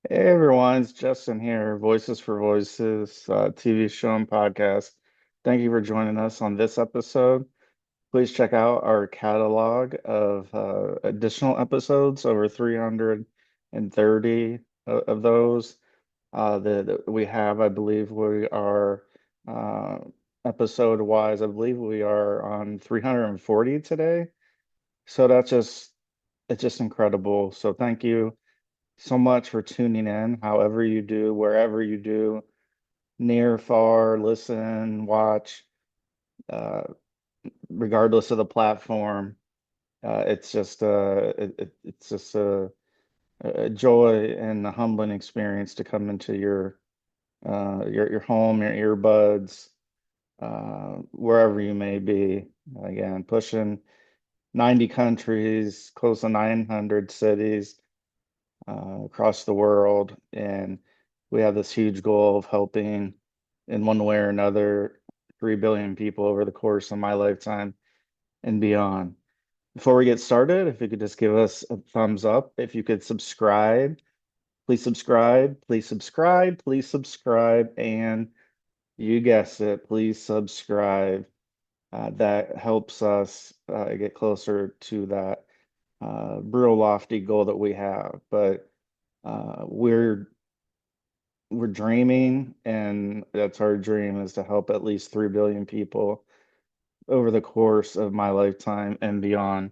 Hey everyone, it's Justin here, Voices for Voices, TV show and podcast. Thank you for joining us on this episode. Please check out our catalog of additional episodes, over 330 of those that we have. I believe we are uh, episode wise, I believe we are on 340 today. So it's just incredible. So thank you so much for tuning in, however you do, wherever you do, near, far, listen, watch, uh, regardless of the platform. It's just a joy and a humbling experience to come into your home, your earbuds, wherever you may be. Again, pushing 90 countries, close to 900 cities across the world. And we have this huge goal of helping, in one way or another, 3 billion people over the course of my lifetime and beyond. Before we get started, if you could just give us a thumbs up, if you could subscribe, please subscribe, please subscribe, please subscribe, and you guessed it, please subscribe. That helps us get closer to that real lofty goal that we have. But we're dreaming, and that's our dream is to help at least 3 billion people over the course of my lifetime and beyond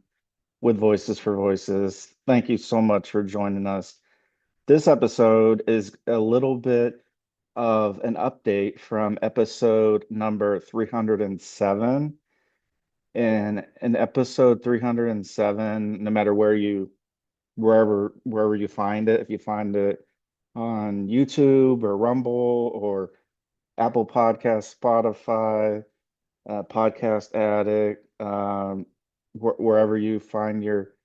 with Voices for Voices. Thank you so much for joining us. This episode is a little bit of an update from episode number 307. And in episode 307, no matter wherever you find it, if you find it on YouTube or Rumble or Apple Podcast, Spotify, Podcast Addict, wherever you find your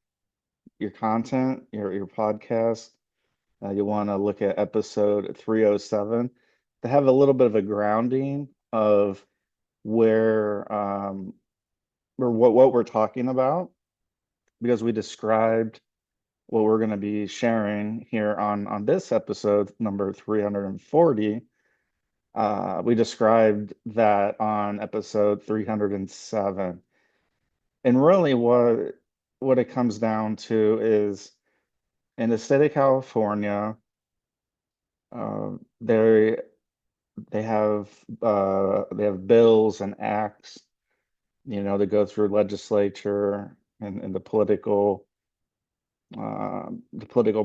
content, your podcast. You want to look at episode 307 to have a little bit of a grounding of where or what we're talking about, because we described what we're going to be sharing here on this episode number 340. We described that on episode 307. And really what it comes down to is, in the state of California, uh, they they have bills and acts, that go through legislature and the political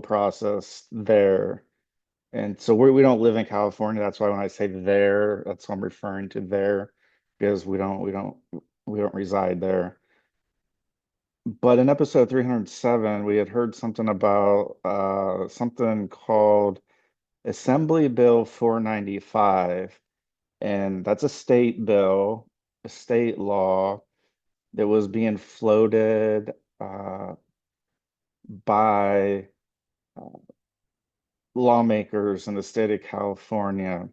process there. And so we don't live in California. That's why when I say there, that's what I'm referring to there, because we don't reside there. But in episode 307, we had heard something about something called Assembly Bill 495, and that's a state bill, a state law that was being floated by uh, lawmakers in the state of California.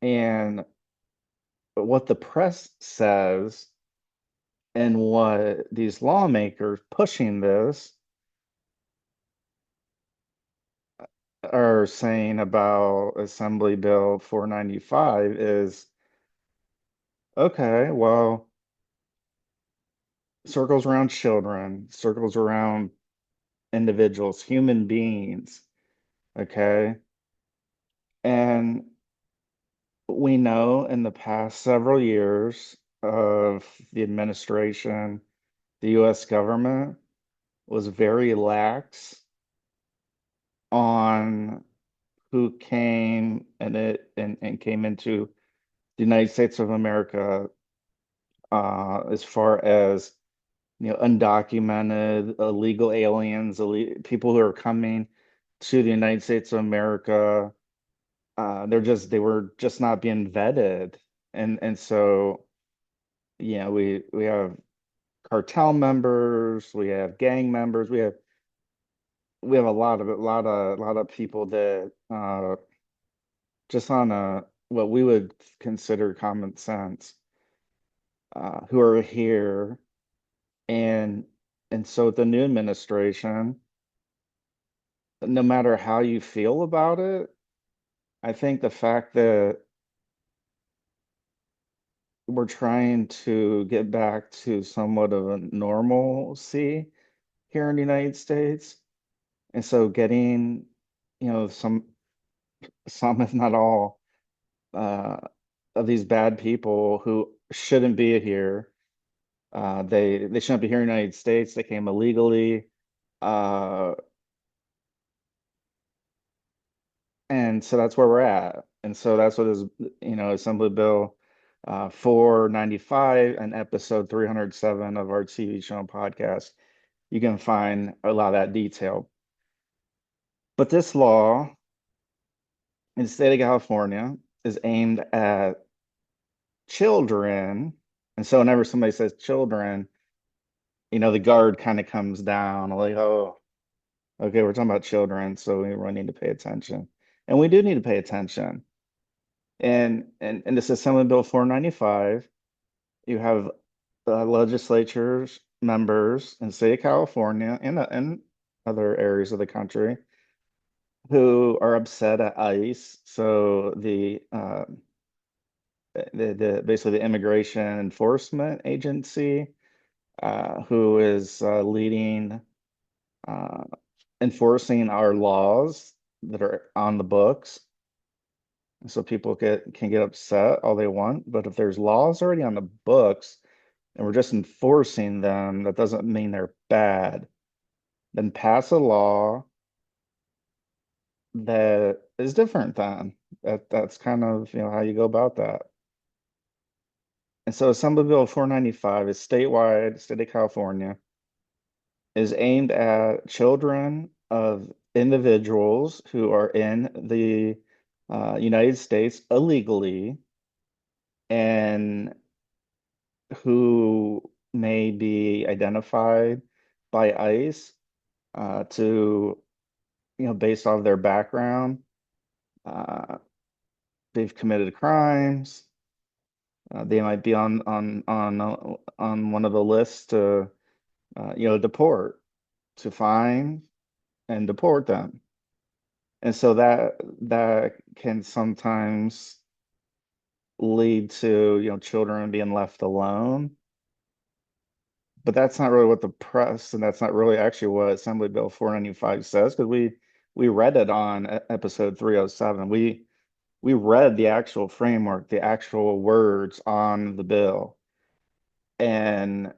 And what the press says, and what these lawmakers pushing this are saying about Assembly Bill 495 is, okay, well, circles around children, circles around individuals, human beings, okay? And we know in the past several years of the administration, the US government was very lax on who came and came into the United States of America, as far as undocumented illegal aliens, people who are coming to the United States of America. They were just not being vetted, and so we have cartel members, we have gang members, we have a lot of people that just on a what we would consider common sense, who are here. And and so the new administration, no matter how you feel about it, I think the fact that we're trying to get back to somewhat of a normalcy here in the United States. And so getting, some, if not all, uh, of these bad people who shouldn't be here. They shouldn't be here in the United States. They came illegally. Uh, and so that's where we're at. And so that's what is, Assembly Bill 495 and episode 307 of our TV show and podcast. You can find a lot of that detail. But this law in the state of California is aimed at children. And so whenever somebody says children, the guard kind of comes down like, oh, okay, we're talking about children, so we really need to pay attention. And we do need to pay attention. And this Assembly Bill 495, you have legislatures members in the state of California and other areas of the country who are upset at ICE. So the basically the Immigration Enforcement Agency, who is leading uh, enforcing our laws that are on the books. So people can get upset all they want, but if there's laws already on the books and we're just enforcing them, that doesn't mean they're bad. Then pass a law that is different then. That's kind of, how you go about that. And so Assembly Bill 495 is statewide, state of California, is aimed at children of individuals who are in the United States illegally and who may be identified by ICE to, based off their background, uh, they've committed crimes. They might be on one of the lists to, deport, to fine and deport them. And so that can sometimes lead to, children being left alone. But that's not really what the press, and that's not really actually what Assembly Bill 495 says, because we read it on episode 307. We read the actual framework, the actual words on the bill. And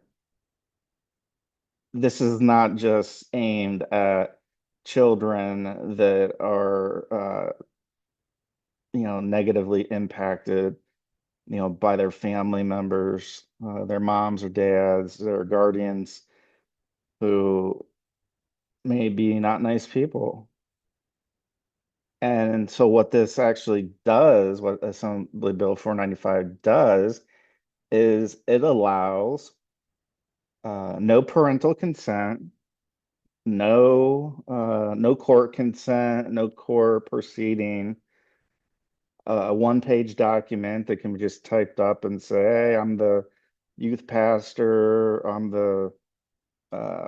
this is not just aimed at children that are negatively impacted, by their family members, their moms or dads, their guardians who may be not nice people. And so what this actually does, what Assembly Bill 495 does, is it allows no parental consent, no court consent, no court proceeding, a one-page document that can be just typed up and say, hey, I'm the youth pastor, uh,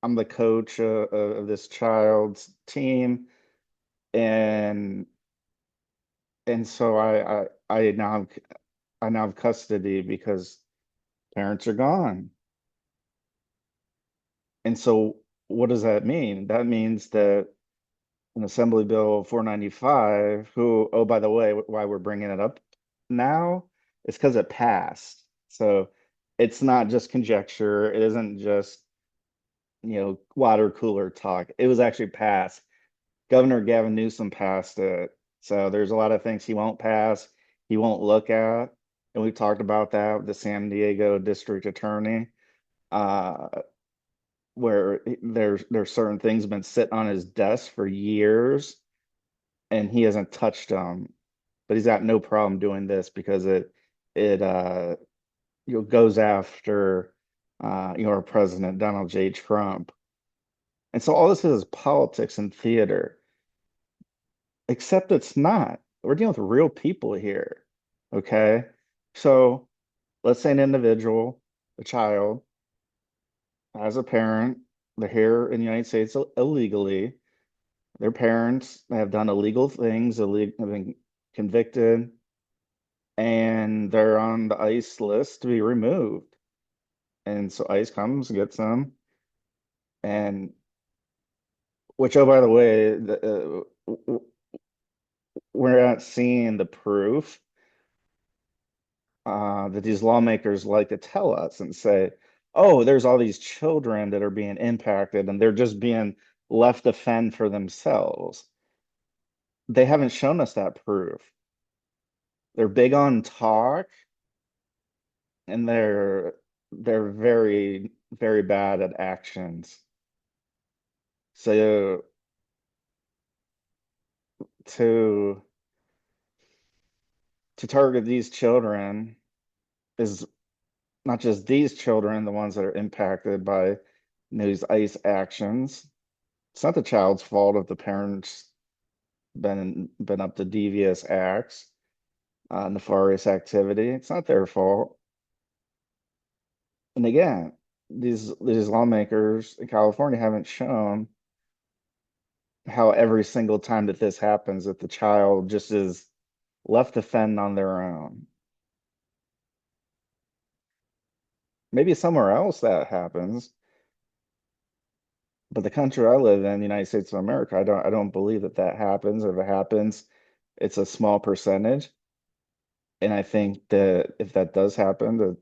I'm the coach of this child's team, and so I now have custody because parents are gone. And so what does that mean? That means that an Assembly Bill 495, who, oh, by the way, why we're bringing it up now is because it passed. So it's not just conjecture. It isn't just, water cooler talk. It was actually passed. Governor Gavin Newsom passed it. So there's a lot of things he won't pass, he won't look at. And we've talked about that with the San Diego district attorney, uh, where there's certain things been sitting on his desk for years and he hasn't touched them. But he's got no problem doing this because it goes after our president, Donald J. Trump. And so all this is politics and theater, except it's not. We're dealing with real people here. Okay. So let's say an individual, a child, as a parent, they're here in the United States illegally. Their parents have done illegal things, have been convicted, and they're on the ICE list to be removed. And so ICE comes, gets them, and which, oh, by the way, we're not seeing the proof that these lawmakers like to tell us and say, oh, there's all these children that are being impacted and they're just being left to fend for themselves. They haven't shown us that proof. They're big on talk and they're very, very bad at actions. So to target these children is not just these children, the ones that are impacted by these ICE actions. It's not the child's fault if the parents been up to devious acts, nefarious activity. It's not their fault. And again, these lawmakers in California haven't shown how every single time that this happens, that the child just is left to fend on their own. Maybe somewhere else that happens, but the country I live in, the United States of America, I don't believe that that happens. If it happens, it's a small percentage. And I think that if that does happen, that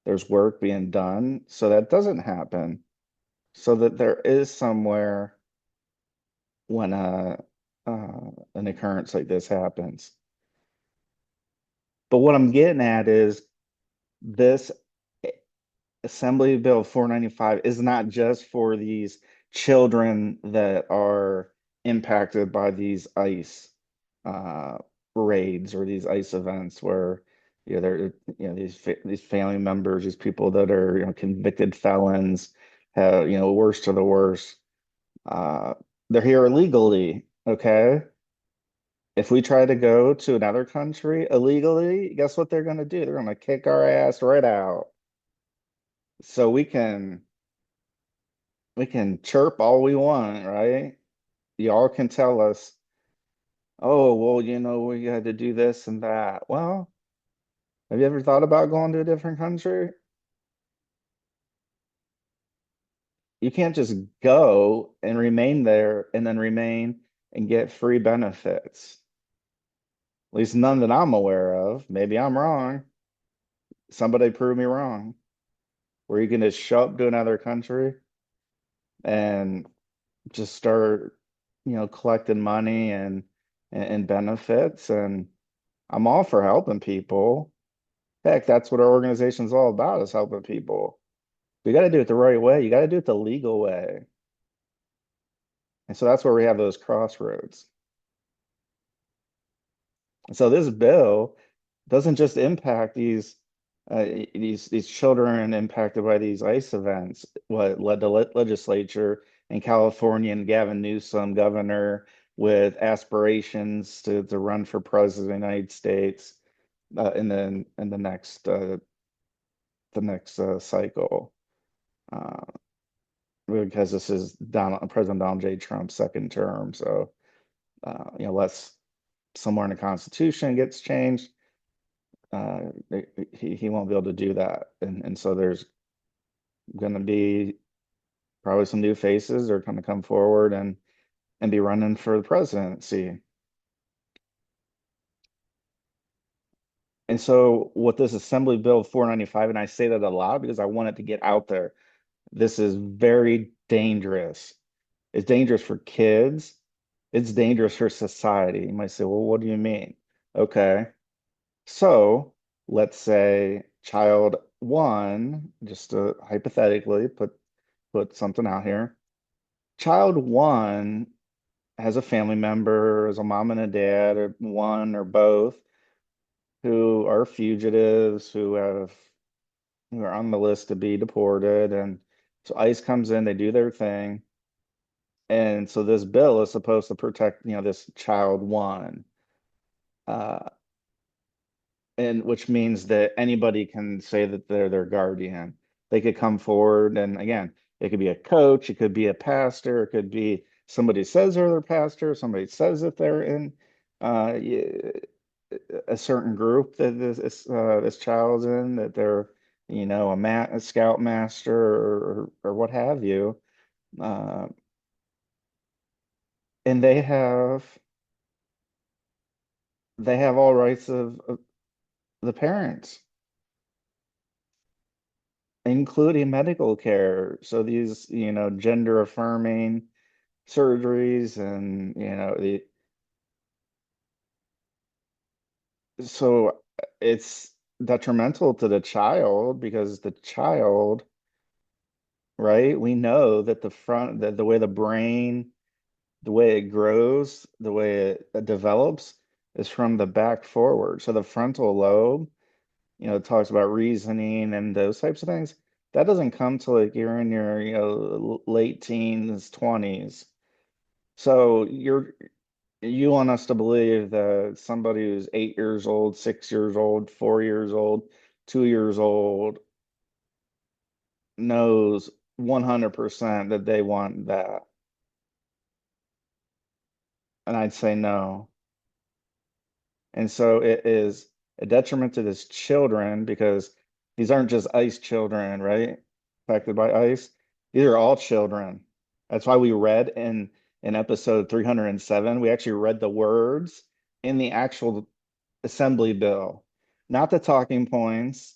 there's work being done so that doesn't happen, so that there is somewhere when an occurrence like this happens. But what I'm getting at is this Assembly Bill 495 is not just for these children that are impacted by these ICE uh, raids or these ICE events where they're these family members, these people that are convicted felons, have worst of the worst. Uh, they're here illegally, okay? If we try to go to another country illegally, guess what they're going to do? They're going to kick our ass right out. So we can chirp all we want, right? Y'all can tell us, oh, well, we had to do this and that. Well, have you ever thought about going to a different country? You can't just go and remain there and then remain and get free benefits. At least none that I'm aware of. Maybe I'm wrong. Somebody prove me wrong. Where you can just show up to another country and just start, collecting money and benefits. And I'm all for helping people. Heck, that's what our organization's all about, is helping people. We got to do it the right way. You got to do it the legal way. And so that's where we have those crossroads. And so this bill doesn't just impact these children impacted by these ICE events. What led the legislature in California and Gavin Newsom, governor with aspirations to run for president of the United States in the next cycle, uh, because this is President Donald J. Trump's second term. So unless somewhere in the Constitution gets changed, uh, he won't be able to do that. And so there's going to be probably some new faces that are going to come forward and be running for the presidency. And so what this Assembly Bill 495, and I say that a lot because I want it to get out there. This is very dangerous. It's dangerous for kids. It's dangerous for society. You might say, well, what do you mean? Okay. So let's say child one, just to hypothetically put something out here. Child one has a family member, as a mom and a dad, or one or both, who are fugitives, who are on the list to be deported. And so ICE comes in, they do their thing. And so this bill is supposed to protect, this child one. Uh, and which means that anybody can say that they're their guardian. They could come forward, and again, it could be a coach, it could be a pastor, it could be somebody says they're their pastor, somebody says that they're in uh, a certain group that this child's in, that they're, a scout master or what have you. Uh, and they have all rights of the parents, including medical care. So these, gender affirming surgeries and, so it's detrimental to the child because the child, right? We know that that the way the brain, the way it grows, the way it develops is from the back forward. So the frontal lobe, talks about reasoning and those types of things. That doesn't come till like you're in your, late teens, 20s. So you want us to believe that somebody who's 8 years old, 6 years old, 4 years old, 2 years old knows 100% that they want that. And I'd say no. And so it is a detriment to this children because these aren't just ICE children, right? Affected by ICE. These are all children. That's why we read in episode 307, we actually read the words in the actual assembly bill, not the talking points,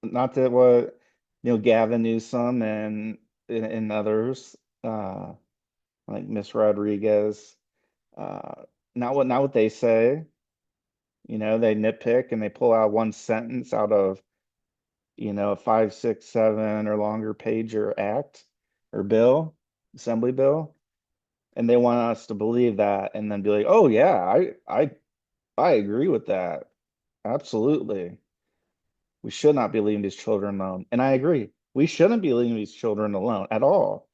not that what Gavin Newsom and others, uh, like Miss Rodriguez, uh, not what they say. They nitpick and they pull out one sentence out of, a 5, 6, 7 or longer page or act or bill, assembly bill, and they want us to believe that and then be like, oh yeah, I agree with that. Absolutely. We should not be leaving these children alone. And I agree. We shouldn't be leaving these children alone at all.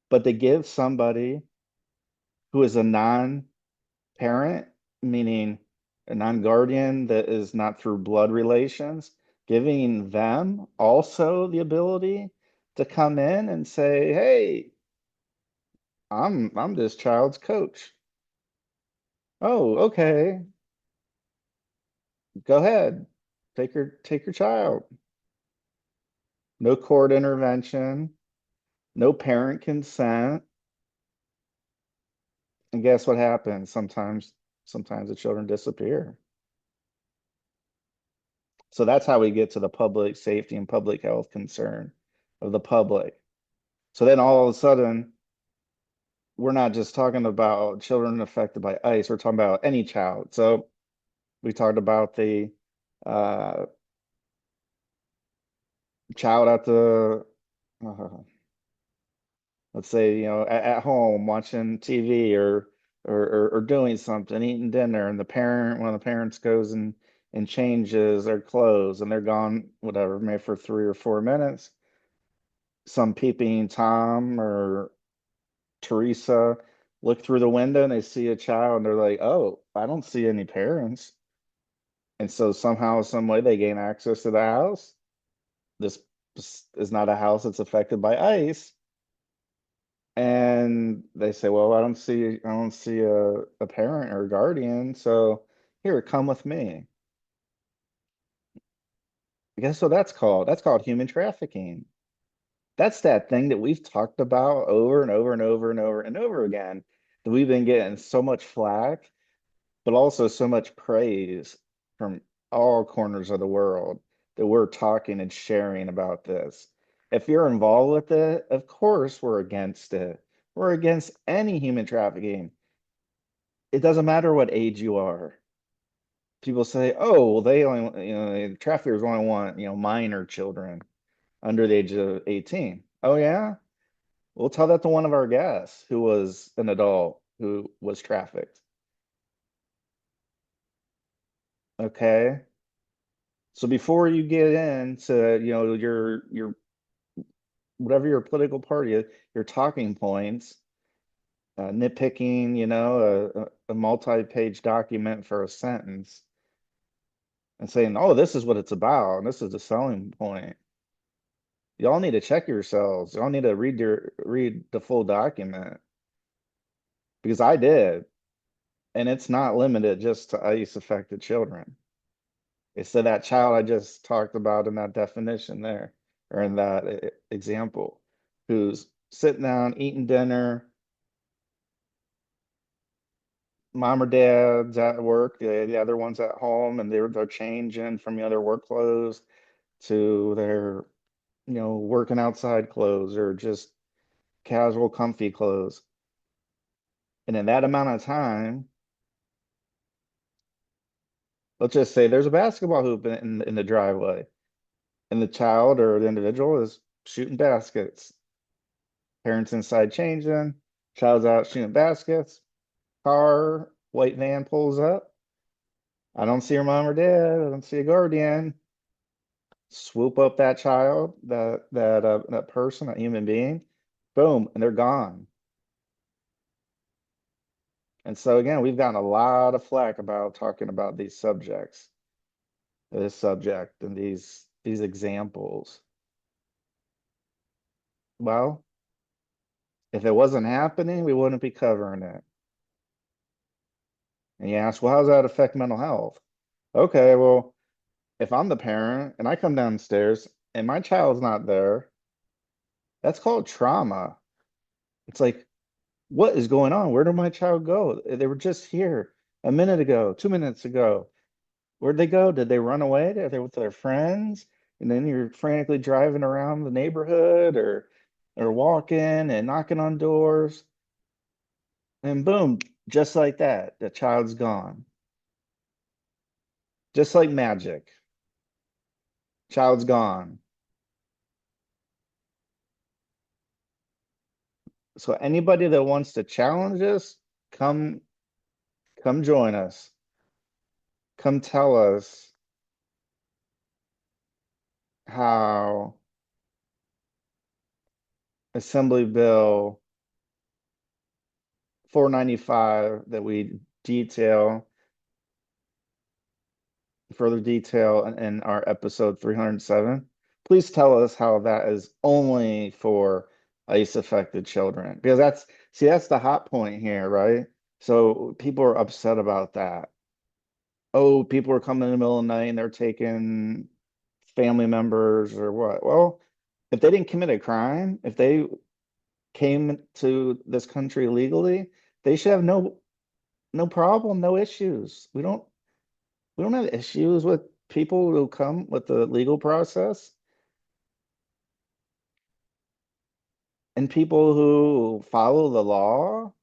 But to give somebody who is a non-parent, meaning a non-guardian that is not through blood relations, giving them also the ability to come in and say, "Hey, I'm this child's coach." Oh, okay. Go ahead. Take your child. No court intervention, no parent consent. And guess what happens? Sometimes the children disappear. So that's how we get to the public safety and public health concern of the public. So then all of a sudden, we're not just talking about children affected by ICE, we're talking about any child. So we talked about the uh, child at uh, let's say, at home watching TV or doing something, eating dinner, and one of the parents goes and changes their clothes and they're gone, whatever, maybe for 3 or 4 minutes. Some peeping Tom or Teresa look through the window and they see a child and they're like, oh, I don't see any parents. And so somehow, some way they gain access to the house. This is not a house that's affected by ICE. And they say, well, I don't see a parent or a guardian. So here, come with me. Guess what that's called? That's called human trafficking. That's that thing that we've talked about over and over and over and over and over again, that we've been getting so much flack, but also so much praise from all corners of the world that we're talking and sharing about this. If you're involved with it, of course we're against it. We're against any human trafficking. It doesn't matter what age you are. People say, oh, well, they only, traffickers only want, minor children under the age of 18. Oh, yeah? We'll tell that to one of our guests who was an adult who was trafficked. Okay. So before you get into, your whatever your political party is, your talking points, nitpicking, a multi-page document for a sentence and saying, oh, this is what it's about, and this is the selling point. Y'all need to check yourselves. Y'all need to read the full document. because I did. And it's not limited just to ICE affected children. It's to that child I just talked about in that definition there, or in that example, who's sitting down, eating dinner, mom or dad's at work, the other one's at home, and they're changing from the other work clothes to their, working outside clothes or just casual, comfy clothes. And in that amount of time, let's just say there's a basketball hoop in the driveway, and the child or the individual is shooting baskets. Parents inside changing, child's out shooting baskets, car, white van pulls up. I don't see her mom or dad. I don't see a guardian. Swoop up that child, that person, that human being, boom, and they're gone. And so again, we've gotten a lot of flack about talking about these subjects, this subject, and these examples. Well, if it wasn't happening, we wouldn't be covering it. And you ask, well, how does that affect mental health? Okay, well, if I'm the parent and I come downstairs and my child's not there, that's called trauma. It's like, what is going on? Where did my child go? They were just here a minute ago, 2 minutes ago. Where'd they go? Did they run away? Are they with their friends? And then you're frantically driving around the neighborhood or walking and knocking on doors. And boom, just like that, the child's gone. Just like magic. Child's gone. So anybody that wants to challenge us, come come join us. Come tell us how Assembly Bill 495 that we further detail in our episode 307. Please tell us how that is only for ICE affected children. Because that's the hot point here, right? So people are upset about that. Oh, people are coming in the middle of the night and they're taking family members or what? Well, if they didn't commit a crime, if they came to this country legally, they should have no problem, no issues. We don't have issues with people who come with the legal process and people who follow the law.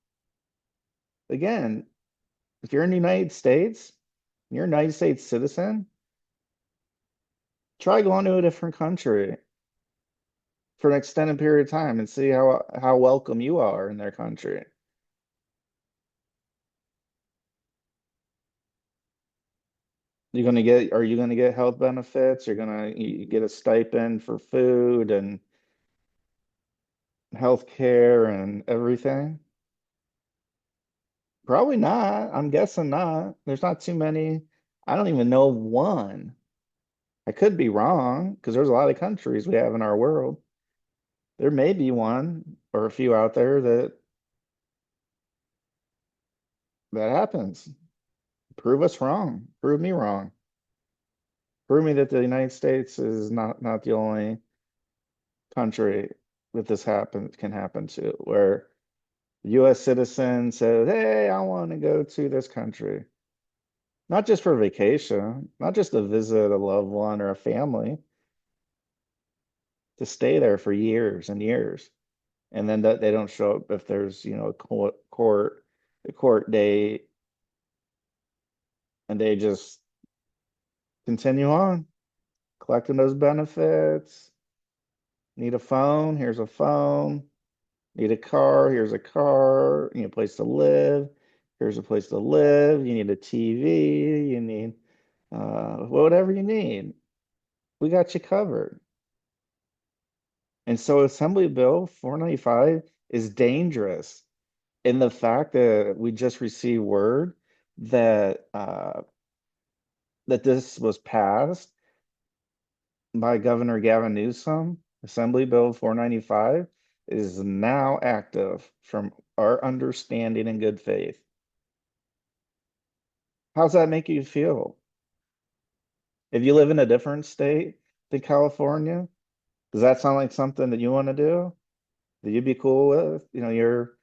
Again, if you're in the United States, you're a United States citizen, try going to a different country for an extended period of time and see how welcome you are in their country. Are you gonna get health benefits? You get a stipend for food and health care and everything? Probably not. I'm guessing not. There's not too many. I don't even know of one. I could be wrong because there's a lot of countries we have in our world. There may be one or a few out there that happens. Prove us wrong. Prove me wrong. Prove me that the United States is not the only country that this can happen to, where the US citizen says, "Hey, I want to go to this country." Not just for vacation, not just to visit a loved one or a family, to stay there for years and years. And then that they don't show up if there's, a court date, and they just continue on collecting those benefits. Need a phone? Here's a phone. Need a car? Here's a car. You need a place to live? Here's a place to live. You need a TV. You need whatever you need. We got you covered. And so Assembly Bill 495 is dangerous in the fact that we just received word that that this was passed by Governor Gavin Newsom, Assembly Bill 495. is now active from our understanding and good faith. How's that make you feel? If you live in a different state than California, does that sound like something that you want to do? That you'd be cool with? Your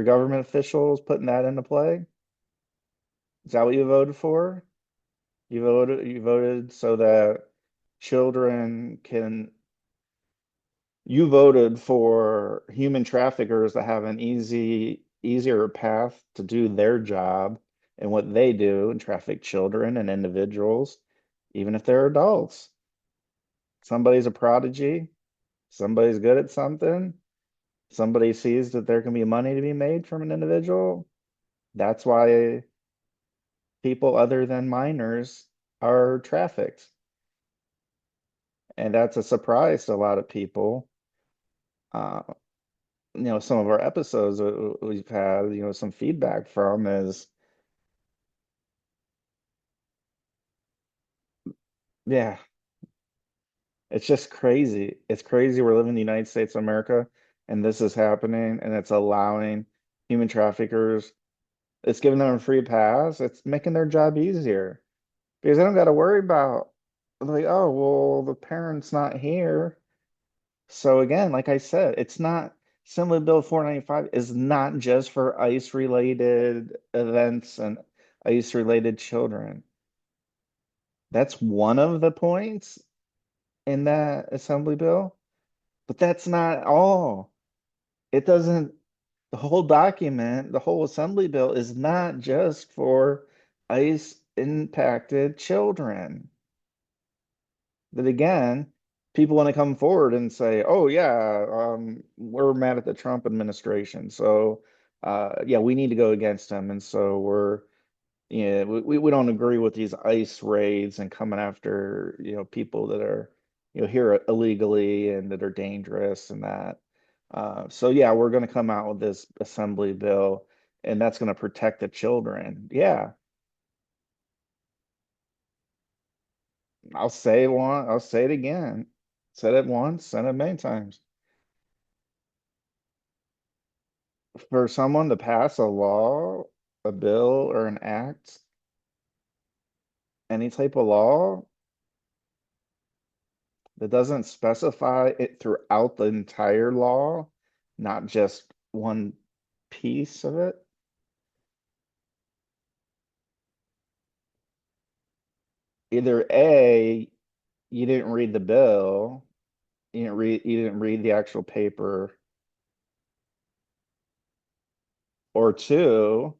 government officials putting that into play? Is that what you voted for? You voted so that children can you voted for human traffickers to have an easier path to do their job and what they do and traffic children and individuals, even if they're adults. Somebody's a prodigy, somebody's good at something, somebody sees that there can be money to be made from an individual. That's why people other than minors are trafficked. And that's a surprise to a lot of people. Uh, some of our episodes we've had, some feedback from is, yeah, it's just crazy. It's crazy. We're living in the United States of America and this is happening and it's allowing human traffickers, it's giving them a free pass. It's making their job easier because they don't got to worry about like, oh, well, the parent's not here. So again, like I said, it's not Assembly Bill 495 is not just for ICE related events and ICE related children. That's one of the points in that Assembly Bill, but that's not all. It doesn't, the whole document, the whole Assembly Bill is not just for ICE impacted children. That again, people want to come forward and say, "Oh yeah, we're mad at the Trump administration, so yeah, we need to go against them." And so yeah, we don't agree with these ICE raids and coming after people that are here illegally and that are dangerous and that. So yeah, we're going to come out with this assembly bill, and that's going to protect the children. Yeah, I'll say it again. Said it once, said it many times. For someone to pass a law, a bill, or an act, any type of law that doesn't specify it throughout the entire law, not just one piece of it, either A, you didn't read the bill, you didn't read the actual paper, or two,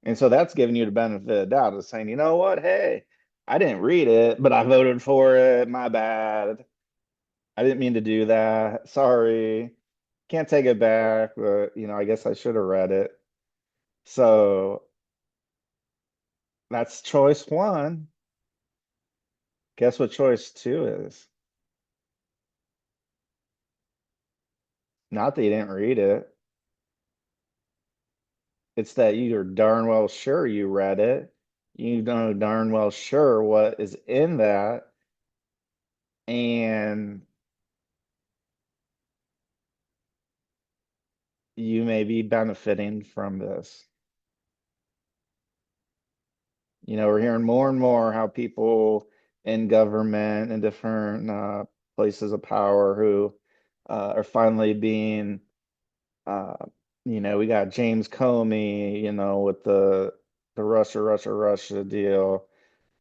and so that's giving you the benefit of the doubt of saying, you know what, hey, I didn't read it, but I voted for it. My bad. I didn't mean to do that. Sorry. Can't take it back, but I guess I should have read it. So that's choice one. Guess what choice two is? Not that you didn't read it. It's that you're darn well sure you read it. You know darn well sure what is in that, and you may be benefiting from this. We're hearing more and more how people in government and different places of power who are finally being, uh, we got James Comey, with the Russia deal.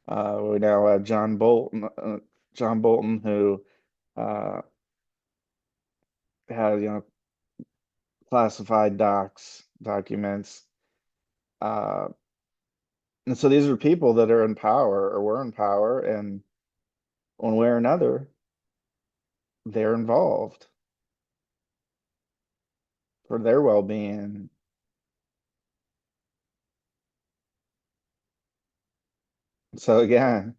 We now have John Bolton, who uh, has, classified documents. Uh, and so these are people that are in power or were in power, and one way or another, they're involved for their well-being. So again,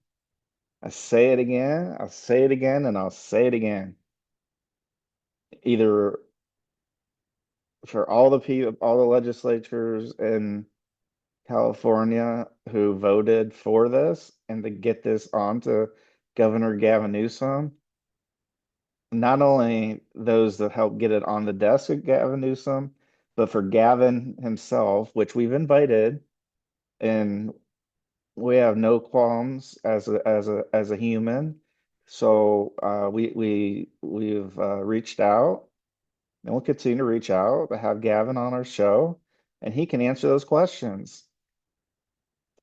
I say it again, I'll say it again, and I'll say it again. Either for all the people, all the legislatures in California who voted for this and to get this on to Governor Gavin Newsom, not only those that helped get it on the desk of Gavin Newsom, but for Gavin himself, which we've invited, and we have no qualms as a human. So we've reached out, and we'll continue to reach out to have Gavin on our show, and he can answer those questions.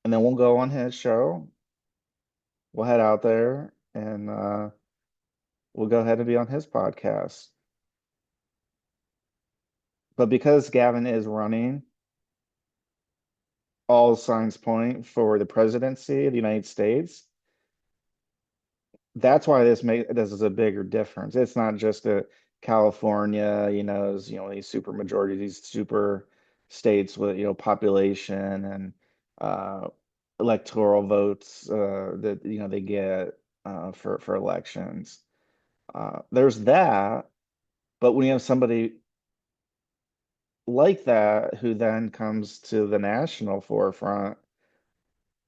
And then we'll go on his show. We'll head out there, and we'll go ahead and be on his podcast. But because Gavin is running, all signs point for the presidency of the United States. That's why this is a bigger difference. It's not just a California, these super majority, these super states with, population and uh, electoral votes that they get for elections. There's that, but when you have somebody like that who then comes to the national forefront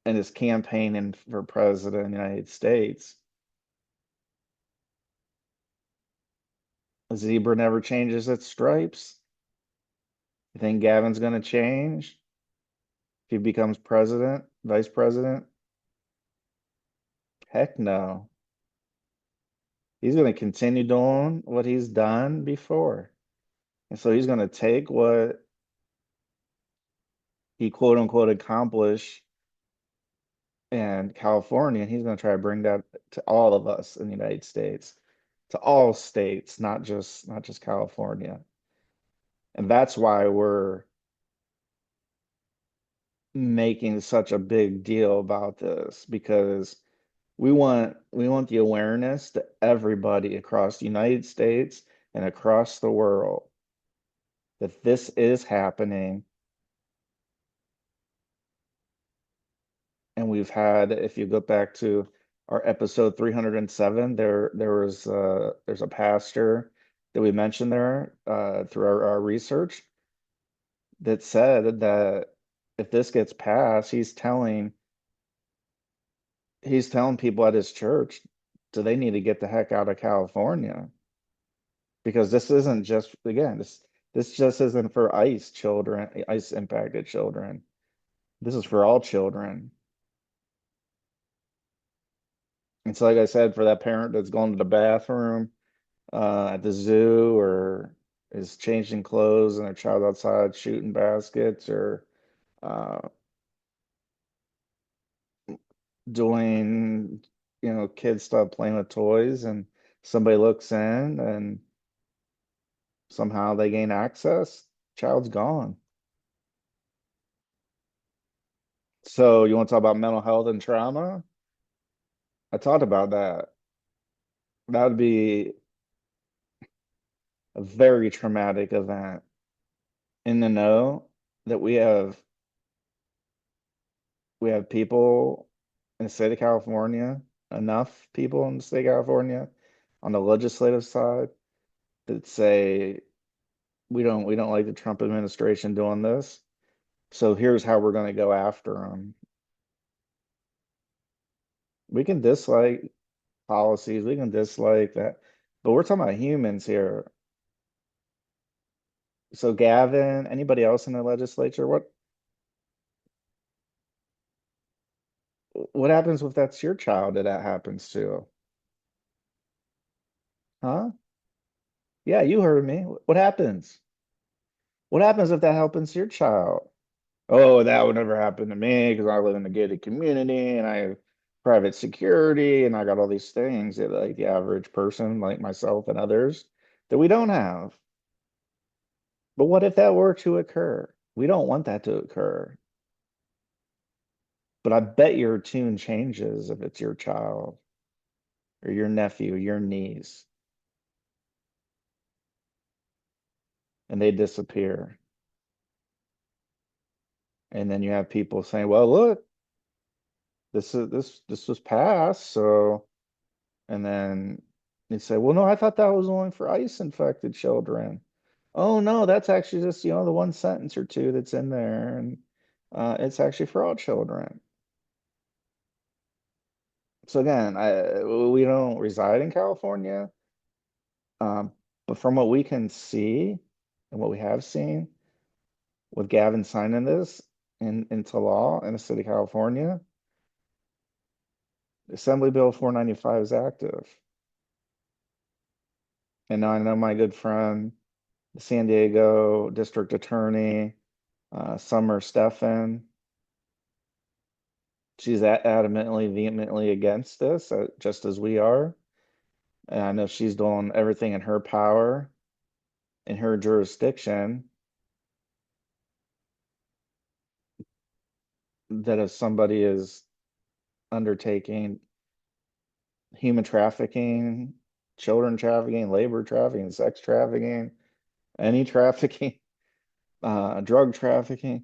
and is campaigning for president of the United States, a zebra never changes its stripes. You think Gavin's going to change if he becomes president, vice president? Heck no. He's going to continue doing what he's done before. And so he's going to take what he quote unquote accomplished in California, and he's going to try to bring that to all of us in the United States, to all states, not just California. And that's why we're making such a big deal about this, because we want the awareness to everybody across the United States and across the world that this is happening. And we've had, if you go back to our episode 307, there's a pastor that we mentioned there through our research that said that if this gets passed, he's telling people at his church, do they need to get the heck out of California? Because this isn't just, again, this just isn't for ICE children, ICE impacted children. This is for all children. And so, like I said, for that parent that's going to the bathroom at the zoo, or is changing clothes and their child outside shooting baskets, or uh, doing, kid stuff, playing with toys, and somebody looks in and somehow they gain access, child's gone. So you want to talk about mental health and trauma? I talked about that. That would be a very traumatic event. In the know that we have people in the state of California, enough people in the state of California on the legislative side that say we don't like the Trump administration doing this. So here's how we're going to go after them. We can dislike policies, we can dislike that, but we're talking about humans here. So Gavin, anybody else in the legislature, what happens if that's your child that happens to? Huh? Yeah, you heard me. What happens? What happens if that happens to your child? Oh, that would never happen to me because I live in a gated community and I have private security and I got all these things that like the average person like myself and others that we don't have. But what if that were to occur? We don't want that to occur. But I bet your tune changes if it's your child or your nephew, your niece, and they disappear. And then you have people saying, "Well, look, this was passed, so." And then they say, "Well, no, I thought that was only for ICE infected children." Oh no, that's actually just, the one sentence or two that's in there, and it's actually for all children. So again, we don't reside in California, Um, but from what we can see and what we have seen with Gavin signing this into law in the state of California, Assembly Bill 495 is active. And now I know my good friend, the San Diego District Attorney, Summer Stephan, she's adamantly, vehemently against this, just as we are. And I know she's doing everything in her power, in her jurisdiction, that if somebody is undertaking human trafficking, children trafficking, labor trafficking, sex trafficking, any trafficking, drug trafficking,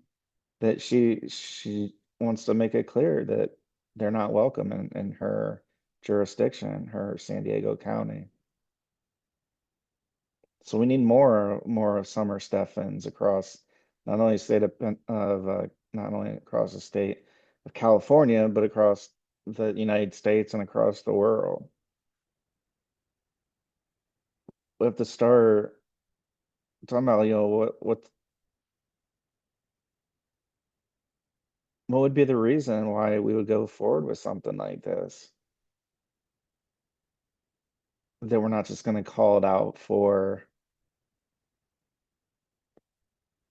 that she wants to make it clear that they're not welcome in her jurisdiction, her San Diego County. So we need more of Summer Steffens across not only state of not only across the state of California, but across the United States and across the world. We have to start talking about, what would be the reason why we would go forward with something like this? That we're not just going to call it out for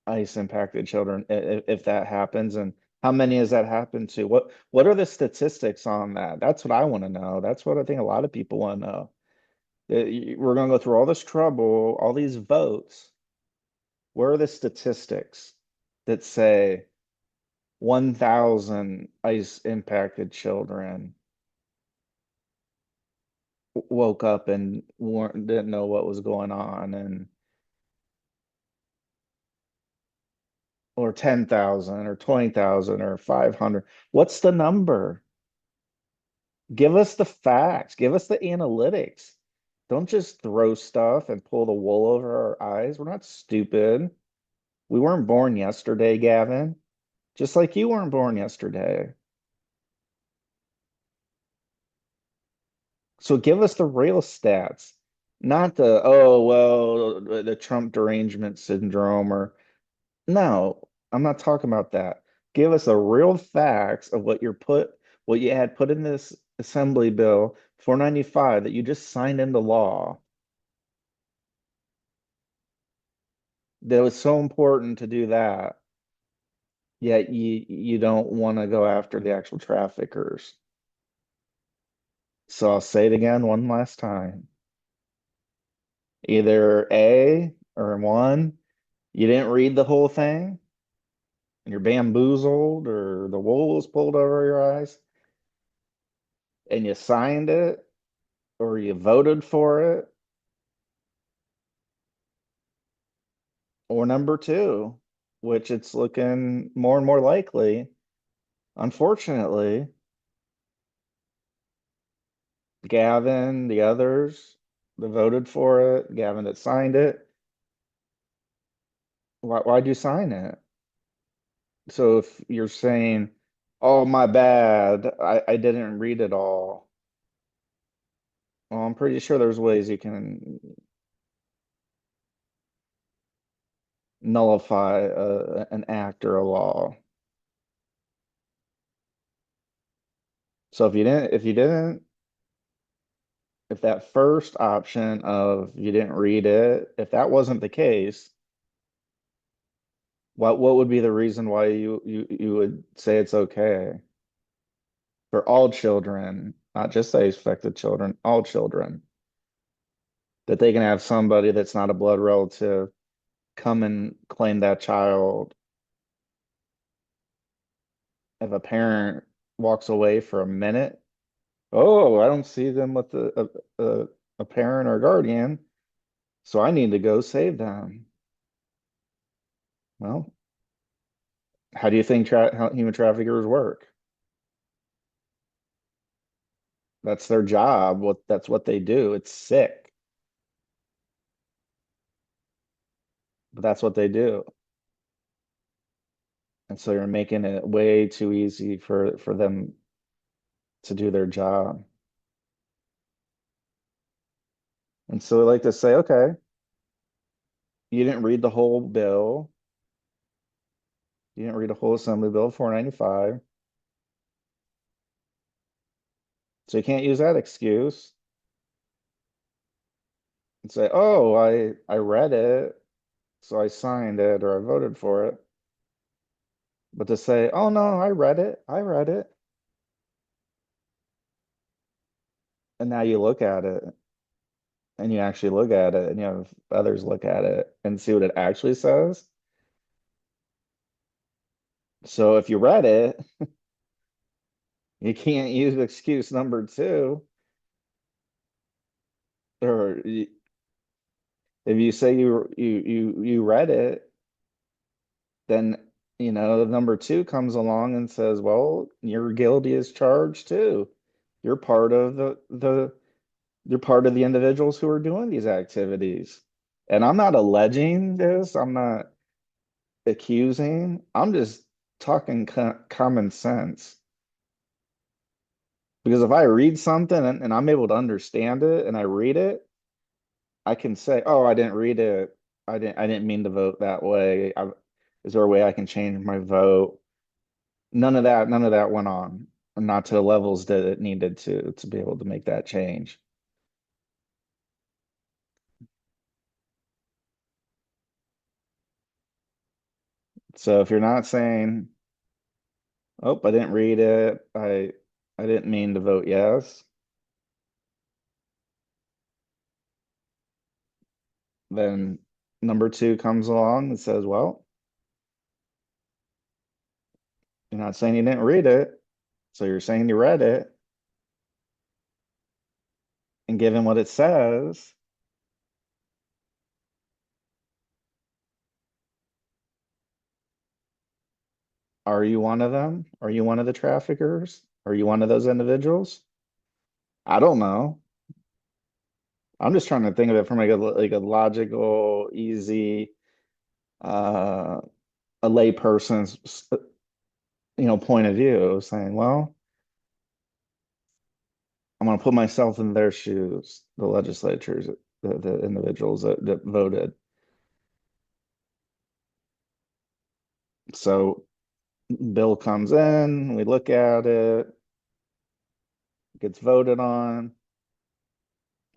ICE impacted children if that happens, and how many has that happened to? What are the statistics on that? That's what I want to know. That's what I think a lot of people want to know. We're going to go through all this trouble, all these votes. Where are the statistics that say 1,000 ICE impacted children woke up and didn't know what was going on, and or 10,000 or 20,000 or 500? What's the number? Give us the facts, give us the analytics. Don't just throw stuff and pull the wool over our eyes. We're not stupid. We weren't born yesterday, Gavin, just like you weren't born yesterday. So give us the real stats, not the, oh, well, the Trump derangement syndrome, or no, I'm not talking about that. Give us the real facts of what you had put in this Assembly Bill 495 that you just signed into law. That was so important to do that, yet you don't want to go after the actual traffickers. So I'll say it again one last time. Either A or one, you didn't read the whole thing, and you're bamboozled, or the wool was pulled over your eyes, and you signed it, or you voted for it, or number two, which it's looking more and more likely, unfortunately, Gavin, the others that voted for it, Gavin that signed it, why'd you sign it? So if you're saying, oh, my bad, I didn't read it all, well, I'm pretty sure there's ways you can nullify an act or a law. So if that first option of you didn't read it, if that wasn't the case, what would be the reason why you would say it's okay for all children, not just the affected children, all children, that they can have somebody that's not a blood relative come and claim that child if a parent walks away for a minute? Oh, I don't see them with a parent or guardian, so I need to go save them. Well, how do you think how human traffickers work? That's their job. That's what they do. It's sick, but that's what they do. And so you're making it way too easy for them to do their job. And so we like to say, okay, you didn't read the whole bill. You didn't read the whole Assembly Bill 495. So you can't use that excuse and say, oh, I read it, so I signed it or I voted for it. But to say, oh no, I read it. And now you look at it and you actually look at it and you have others look at it and see what it actually says. So if you read it, you can't use excuse number two. Or if you say you read it, then number two comes along and says, well, you're guilty as charged too. You're part of you're part of the individuals who are doing these activities. And I'm not alleging this, I'm not accusing, I'm just talking common sense. Because if I read something and I'm able to understand it and I read it, I can say, "Oh, I didn't read it. I didn't mean to vote that way. Is there a way I can change my vote?" None of that went on, not to the levels that it needed to be able to make that change. So if you're not saying, "Oh, I didn't read it. I didn't mean to vote yes," then number two comes along and says, "Well, you're not saying you didn't read it, so you're saying you read it, and given what it says, are you one of them? Are you one of the traffickers? Are you one of those individuals?" I don't know. I'm just trying to think of it from like a logical, easy, uh, a layperson's point of view, saying, well, I'm going to put myself in their shoes, the legislatures, the individuals that voted. So bill comes in, we look at it, gets voted on,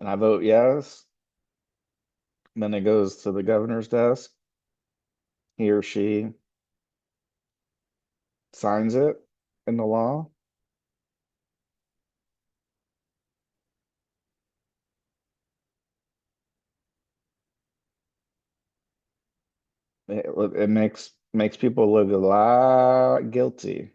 and I vote yes. And then it goes to the governor's desk. He or she signs it in the law. It makes people look a lot guilty.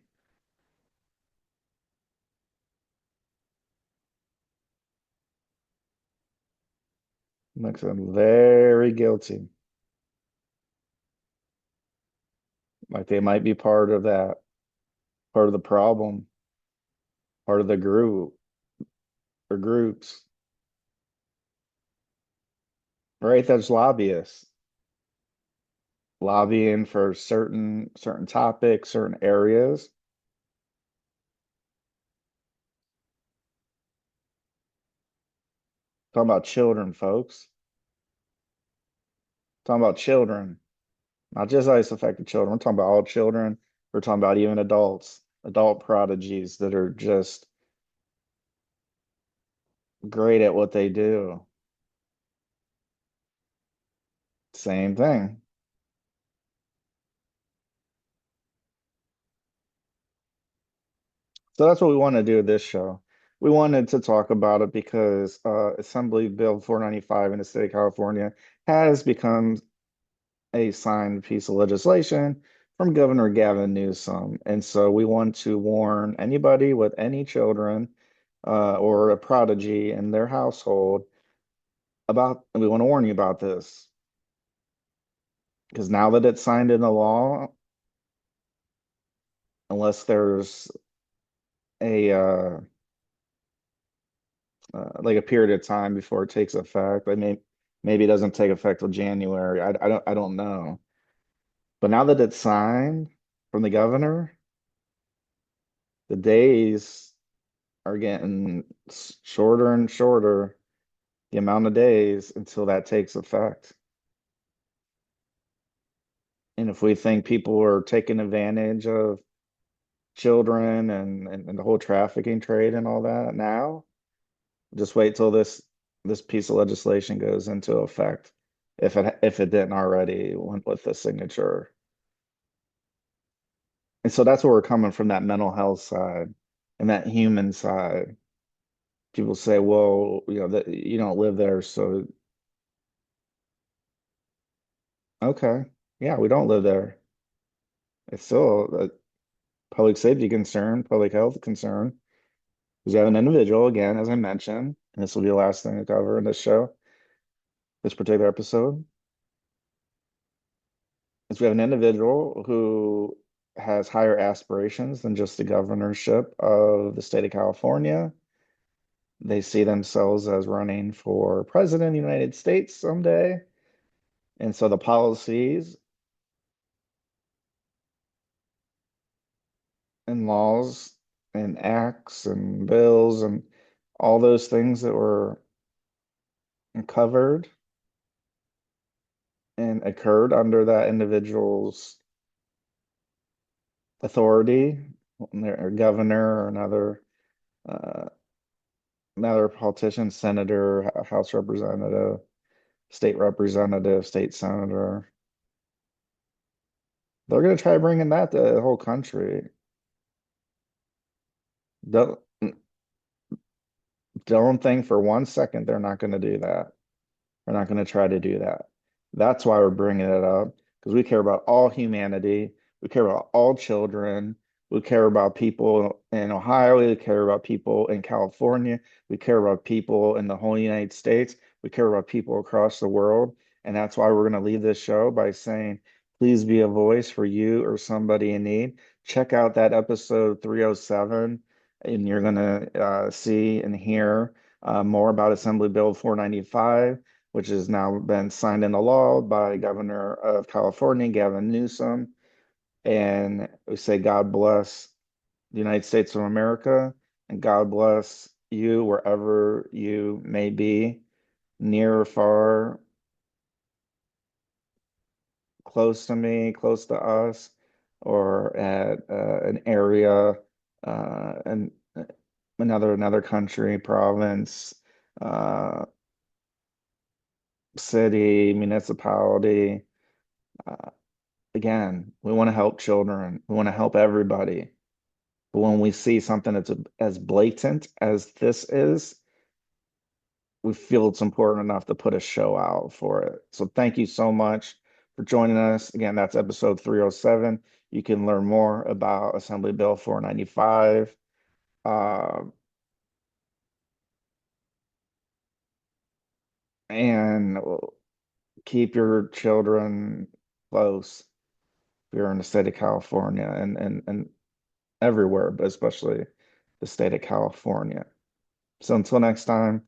Makes them very guilty. Like they might be part of that, part of the problem, part of the group or groups. Right? There's lobbyists lobbying for certain topics, certain areas. Talking about children, folks. Talking about children, not just ice affected children. We're talking about all children. We're talking about even adults, adult prodigies that are just great at what they do. Same thing. So that's what we want to do with this show. We wanted to talk about it because Assembly Bill 495 in the state of California has become a signed piece of legislation from Governor Gavin Newsom. And so we want to warn anybody with any children or a prodigy in their household about, and we want to warn you about this because now that it's signed into law, unless there's a like a period of time before it takes effect. Maybe it doesn't take effect till January. I don't know. But now that it's signed from the governor, the days are getting shorter and shorter the amount of days until that takes effect. And if we think people are taking advantage of children and the whole trafficking trade and all that now, just wait till this piece of legislation goes into effect, if it didn't already went with the signature. And so that's where we're coming from, that mental health side and that human side. People say, well, that you don't live there, so okay. Yeah, we don't live there. It's still a public safety concern, public health concern. Because you have an individual, again, as I mentioned, and this will be the last thing to cover in this show, this particular episode, is we have an individual who has higher aspirations than just the governorship of the state of California. They see themselves as running for president of the United States someday. And so the policies and laws and acts and bills and all those things that were covered and occurred under that individual's authority, or governor or uh, another politician, senator, House representative, state representative, state senator. They're going to try bringing that to the whole country. Don't don't think for 1 second they're not going to do that. We're not going to try to do that. That's why we're bringing it up, because we care about all humanity. We care about all children. We care about people in Ohio. We care about people in California. We care about people in the whole United States. We care about people across the world. And that's why we're going to leave this show by saying, please be a voice for you or somebody in need. Check out that episode 307, and you're going to see and hear more about Assembly Bill 495, which has now been signed into law by Governor of California, Gavin Newsom. And we say, God bless the United States of America, and God bless you wherever you may be, near or far, close to me, close to us, or at an area, and another country, province, uh, city, municipality. Uh, Again, we want to help children. We want to help everybody. But when we see something that's as blatant as this is, we feel it's important enough to put a show out for it. So thank you so much for joining us. Again, that's episode 307. You can learn more about Assembly Bill 495. Uh, and keep your children close if you're in the state of California, and everywhere, but especially the state of California. So until next time,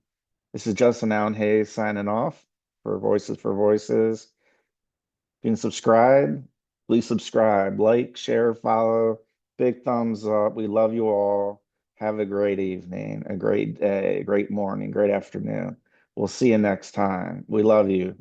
this is Justin Allen Hayes signing off for Voices for Voices. If you can subscribe, please subscribe, like, share, follow. Big thumbs up. We love you all. Have a great evening, a great day, a great morning, great afternoon. We'll see you next time. We love you.